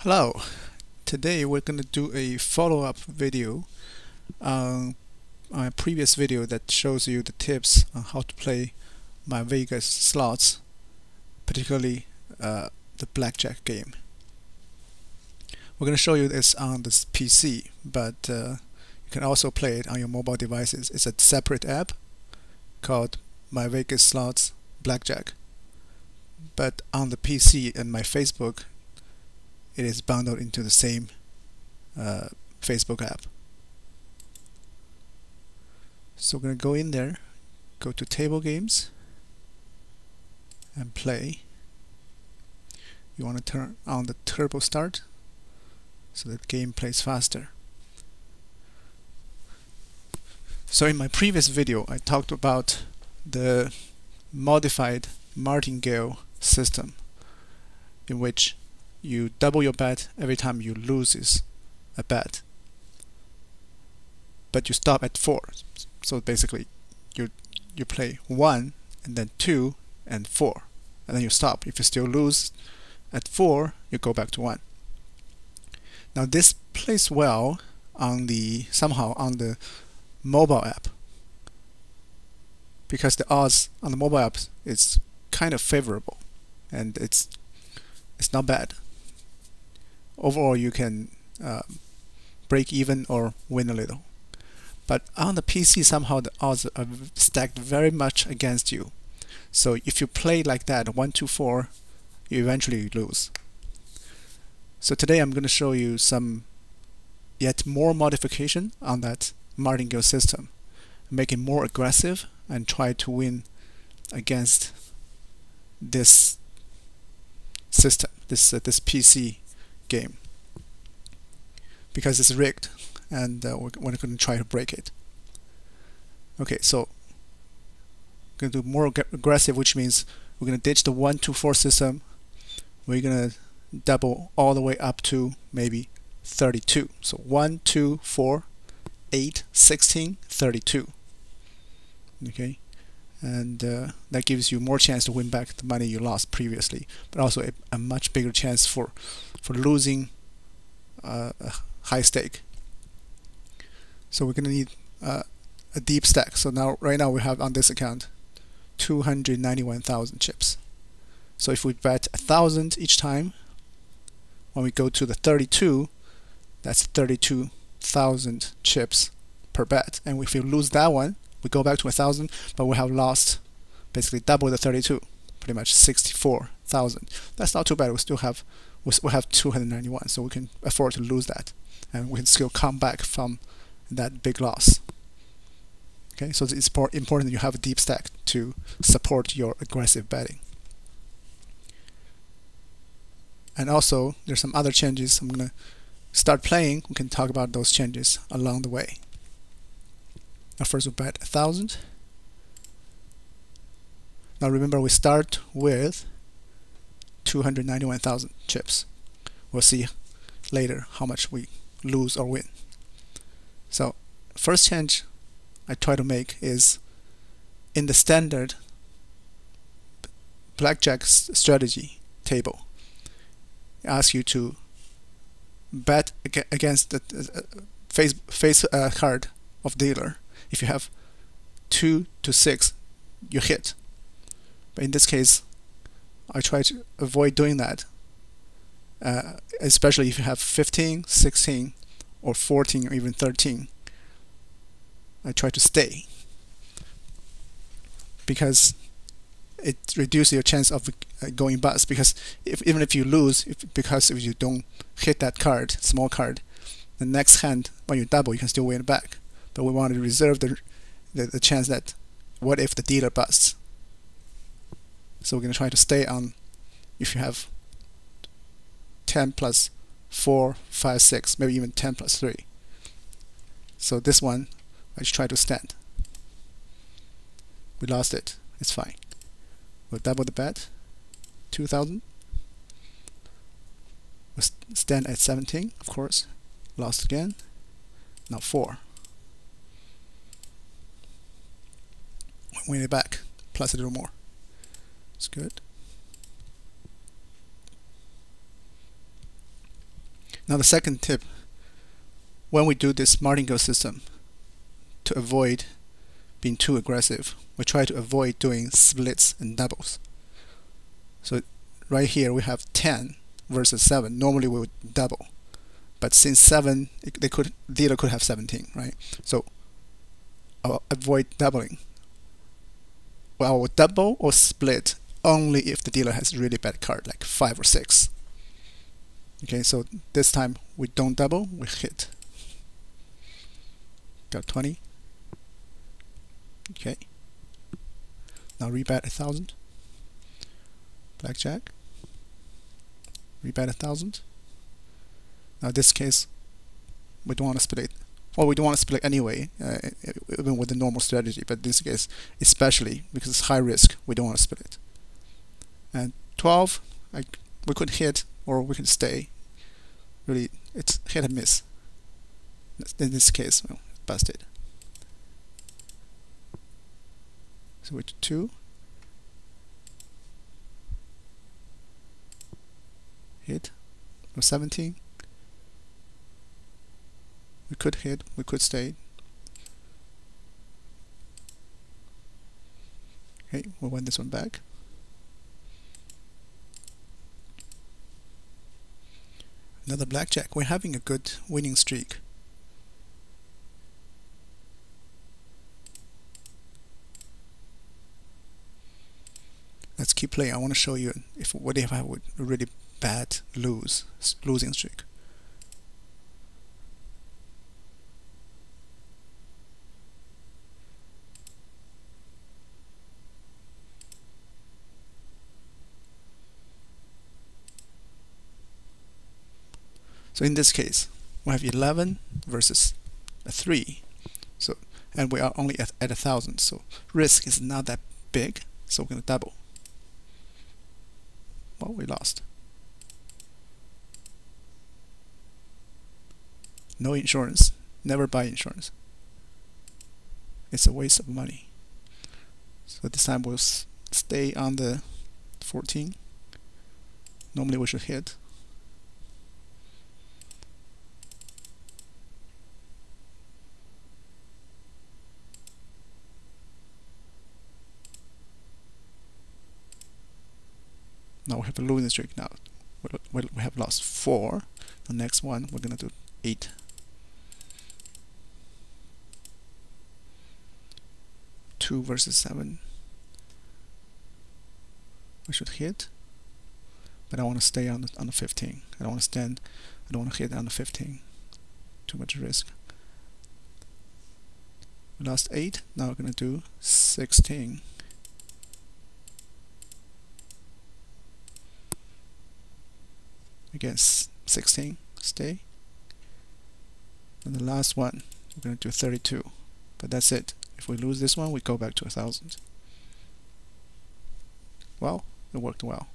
Hello, today we're going to do a follow-up video on a previous video that shows you the tips on how to play myVegas slots, particularly the BlackJack game. We're going to show you this on this PC, but you can also play it on your mobile devices. It's a separate app called myVegas Slots BlackJack, but on the PC and my Facebook it is bundled into the same Facebook app. So we're going to go in there, go to table games and play. You want to turn on the turbo start so that the game plays faster. So in my previous video I talked about the modified martingale system, in which you double your bet every time you lose a bet, but you stop at 4. So basically you play 1 and then 2 and 4, and then you stop. If you still lose at 4, you go back to 1. Now this plays well on somehow on the mobile app, because the odds on the mobile app is kind of favorable and it's not bad. Overall you can break even or win a little. But on the PC somehow the odds are stacked very much against you. So if you play like that 1, 2, 4, you eventually lose. So today I'm going to show you some yet more modification on that martingale system, make it more aggressive and try to win against this system, this PC game, because it's rigged and we're going to try to break it. Okay, so we're going to do more aggressive, which means we're going to ditch the 1, 2, 4 system. We're going to double all the way up to maybe 32. So 1, 2, 4, 8, 16, 32. Okay, and that gives you more chance to win back the money you lost previously, but also a much bigger chance for losing a high stake. So we're going to need a deep stack. So right now we have on this account 291,000 chips. So if we bet 1,000 each time, when we go to the 32, that's 32,000 chips per bet. And if we lose that one, we go back to 1,000, but we have lost basically double the 32, pretty much 64,000. That's not too bad. We still have 291, so we can afford to lose that, and we can still come back from that big loss. Okay, so it's important that you have a deep stack to support your aggressive betting. And also there's some other changes. I'm gonna start playing. We can talk about those changes along the way. Now first we bet 1,000. Now remember we start with 291,000 chips. We'll see later how much we lose or win. So first change I try to make is in the standard BlackJack strategy table. It asks you to bet against the face card of dealer. If you have 2 to 6, you hit. But in this case, I try to avoid doing that, especially if you have 15, 16, or 14, or even 13. I try to stay, because it reduces your chance of going bust. Because even if you lose, because if you don't hit that card, small card, the next hand when you double, you can still win it back. But we want to reserve the chance that what if the dealer busts. So we're going to try to stay on. If you have 10 plus 4, 5, 6, maybe even 10 plus 3. So this one, I just try to stand. We lost it. It's fine. We'll double the bet. 2,000. We'll stand at 17, of course. Lost again. Now 4. Win it back. Plus a little more. It's good. Now the second tip, when we do this martingale system, to avoid being too aggressive, we try to avoid doing splits and doubles. So right here we have 10 versus 7. Normally we would double, but since 7, dealer could have 17, right? So I'll avoid doubling. Well, I will double or split only if the dealer has a really bad card, like 5 or 6. Okay, so this time we don't double, we hit. Got 20. Okay. Now rebet 1,000. Blackjack. Rebet 1,000. Now this case, we don't want to split. Well, we don't want to split anyway, even with the normal strategy. But this case, especially because it's high risk, we don't want to split. And 12, we could hit or we could stay. Really, it's hit and miss. In this case, well, busted. So with 2, hit, or 17. We could hit, we could stay. Okay, we'll win this one back. Another blackjack. We're having a good winning streak. Let's keep playing. I want to show you what if I would really bad losing streak. So in this case, we have 11 versus a 3. So, and we are only at 1,000. So risk is not that big. So we're going to double. Well, we lost. No insurance. Never buy insurance. It's a waste of money. So this time we'll stay on the 14. Normally we should hit. Now we have a losing streak now. We have lost 4. The next one we're gonna do 8. Two versus 7. We should hit, but I want to stay on the 15. I don't want to stand. I don't want to hit on the 15. Too much risk. We lost 8. Now we're gonna do 16. Again, 16, stay. And the last one, we're going to do 32. But that's it. If we lose this one, we go back to 1,000. Well, it worked well.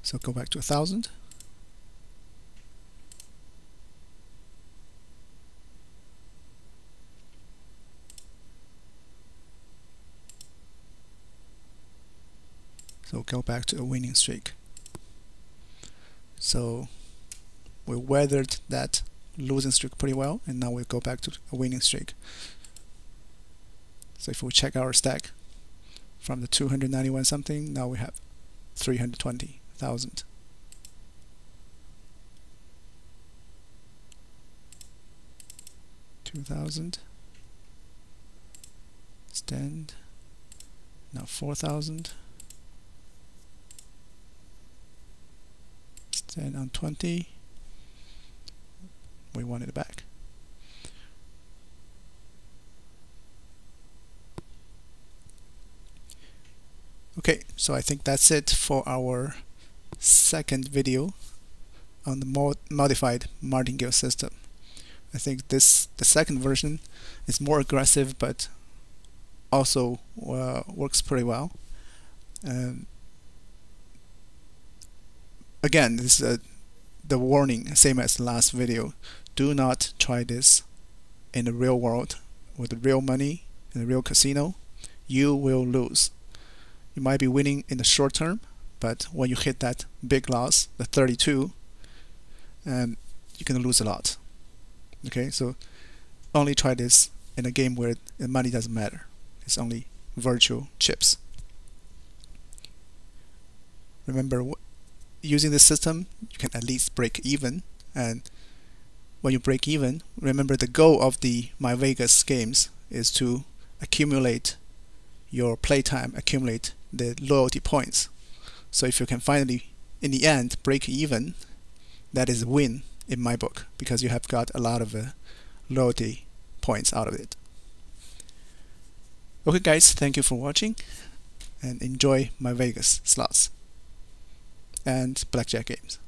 So go back to 1,000. So go back to a winning streak. So we weathered that losing streak pretty well, and now we go back to a winning streak. So if we check our stack from the 291 something, now we have 320,000. $2,000. Stand. Now 4,000. Stand on 20. We want it back. Okay, so I think that's it for our second video on the modified martingale system. I think the second version is more aggressive, but also works pretty well. Again, this is the warning, same as the last video. Do not try this in the real world with real money in a real casino. You will lose. You might be winning in the short term, but when you hit that big loss, the 32, you're gonna lose a lot. Okay, so only try this in a game where the money doesn't matter. It's only virtual chips. Remember, using this system, you can at least break even, and when you break even, remember the goal of the myVegas games is to accumulate your playtime, accumulate the loyalty points. So if you can finally, in the end, break even, that is a win in my book, because you have got a lot of loyalty points out of it. Okay guys, thank you for watching, and enjoy myVegas slots and BlackJack games.